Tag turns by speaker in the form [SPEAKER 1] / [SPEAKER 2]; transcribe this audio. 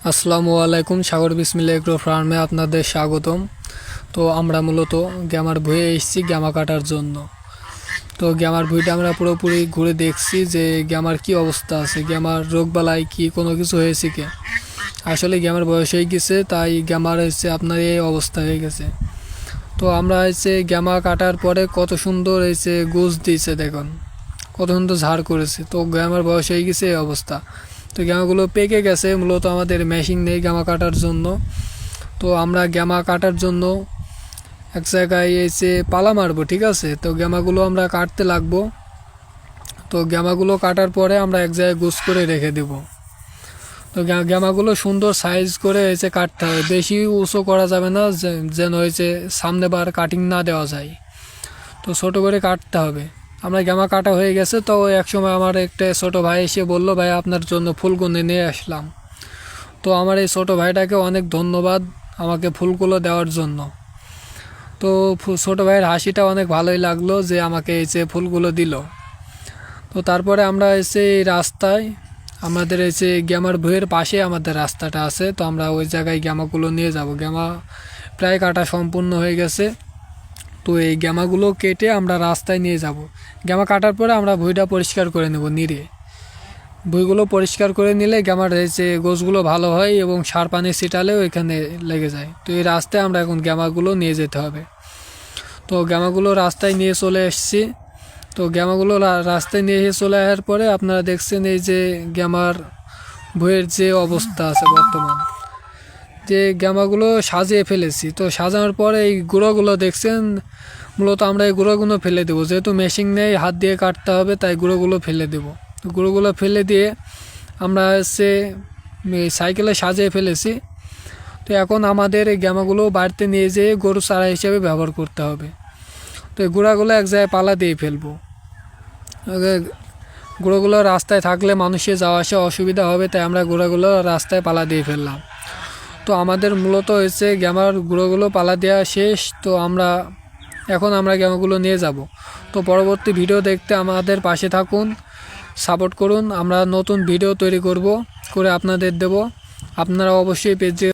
[SPEAKER 1] আসসালামু আলাইকুম। সাগর বিসমিল্লাহ এগ্রো ফার্মে আপনাদের স্বাগতম। তো আমরা মূলত গ্যামার ভুঁয়ে এসেছি গ্যামা কাটার জন্য। তো গ্যামার ভুঁইটা আমরা পুরোপুরি ঘুরে দেখছি যে গ্যামার কি অবস্থা আছে, গ্যামার রোগবালাই কি কোনো কিছু হয়েছে কি। আসলে গ্যামার বয়স হয়ে গেছে, তাই গ্যামার হচ্ছে আপনার এই অবস্থা হয়ে গেছে। তো আমরা হচ্ছে গ্যামা কাটার পরে কত সুন্দর হয়েছে গোছ দিয়েছে, দেখুন কত সুন্দর ঝাড় করেছে। তো গ্যামার বয়স হয়ে গেছে এই অবস্থা। তো গ্যামাগুলো পেকে গেছে, মূলত আমাদের মেশিন নেই গ্যামা কাটার জন্য। তো আমরা গ্যামা কাটার জন্য এক জায়গায় এসে পালা মারবো, ঠিক আছে। তো গ্যামাগুলো আমরা কাটতে লাগবো। তো গ্যামাগুলো কাটার পরে আমরা এক জায়গায় গোছ করে রেখে দেব। তো গ্যামাগুলো সুন্দর সাইজ করে এসে কাটতে হবে, বেশি উঁচু করা যাবে না, যেন হয়েছে সামনে বার কাটিং না দেওয়া যায়। তো ছোটো করে কাটতে হবে। আমরা গ্যামা কাটা হয়ে গেছে। তো এক সময় আমার একটা ছোটো ভাই এসে বললো, ভাই আপনার জন্য ফুলগুলো নিয়ে আসলাম। তো আমার এই ছোটো ভাইটাকে অনেক ধন্যবাদ আমাকে ফুলগুলো দেওয়ার জন্য। তো ছোটো ভাইয়ের হাসিটা অনেক ভালোই লাগলো যে আমাকে এসে ফুলগুলো দিল। তো তারপরে আমরা এসে এই রাস্তায়, আমাদের এসে গ্যামার ভুঁইয়ের পাশে আমাদের রাস্তাটা আছে। তো আমরা ওই জায়গায় গ্যামাগুলো নিয়ে যাব। গ্যামা প্রায় কাটা সম্পূর্ণ হয়ে গেছে। তো এই গ্যামাগুলো কেটে আমরা রাস্তায় নিয়ে যাব। গ্যামা কাটার পরে আমরা ভুঁইটা পরিষ্কার করে নেব নিড়ে। ভুঁইগুলো পরিষ্কার করে নিলে গ্যামার যে গোছগুলো ভালো হয় এবং সার পানি ছিটালেও এখানে লেগে যায়। তো এই রাস্তায় আমরা এখন গ্যামাগুলো নিয়ে যেতে হবে। তো গ্যামাগুলো রাস্তায় নিয়ে চলে এসেছি। তো গ্যামাগুলো রাস্তায় নিয়ে এসে চলে আসার পরে আপনারা দেখছেন এই যে গ্যামার ভুঁইয়ের যে অবস্থা আছে বর্তমান, যে গ্যামাগুলো সাজিয়ে ফেলেছি। তো সাজানোর পরে এই গুঁড়োগুলো দেখছেন, মূলত আমরা এই গুঁড়োগুলো ফেলে দেবো, যেহেতু মেশিন নেই হাত দিয়ে কাটতে হবে, তাই গুঁড়োগুলো ফেলে দেবো। তো গুঁড়োগুলো ফেলে দিয়ে আমরা হচ্ছে সাইকেলে সাজিয়ে ফেলেছি। তো এখন আমাদের এই গ্যামাগুলো বাড়িতে নিয়ে যেয়ে গরু চারা হিসেবে ব্যবহার করতে হবে। তো এই গুঁড়াগুলো এক জায়গায় পালা দিয়ে ফেলবো। গুঁড়োগুলো রাস্তায় থাকলে মানুষের যাওয়া আসা অসুবিধা হবে, তাই আমরা গুঁড়াগুলো রাস্তায় পালা দিয়ে ফেললাম। তো আমাদের মূলত হচ্ছে গ্যামার গুঁড়োগুলো পালা দেওয়া শেষ। তো এখন আমরা গ্যামাগুলো নিয়ে যাব। তো পরবর্তী ভিডিও দেখতে আমাদের পাশে থাকুন, সাপোর্ট করুন। আমরা নতুন ভিডিও তৈরি করে আপনাদের দেব। আপনারা অবশ্যই পেজে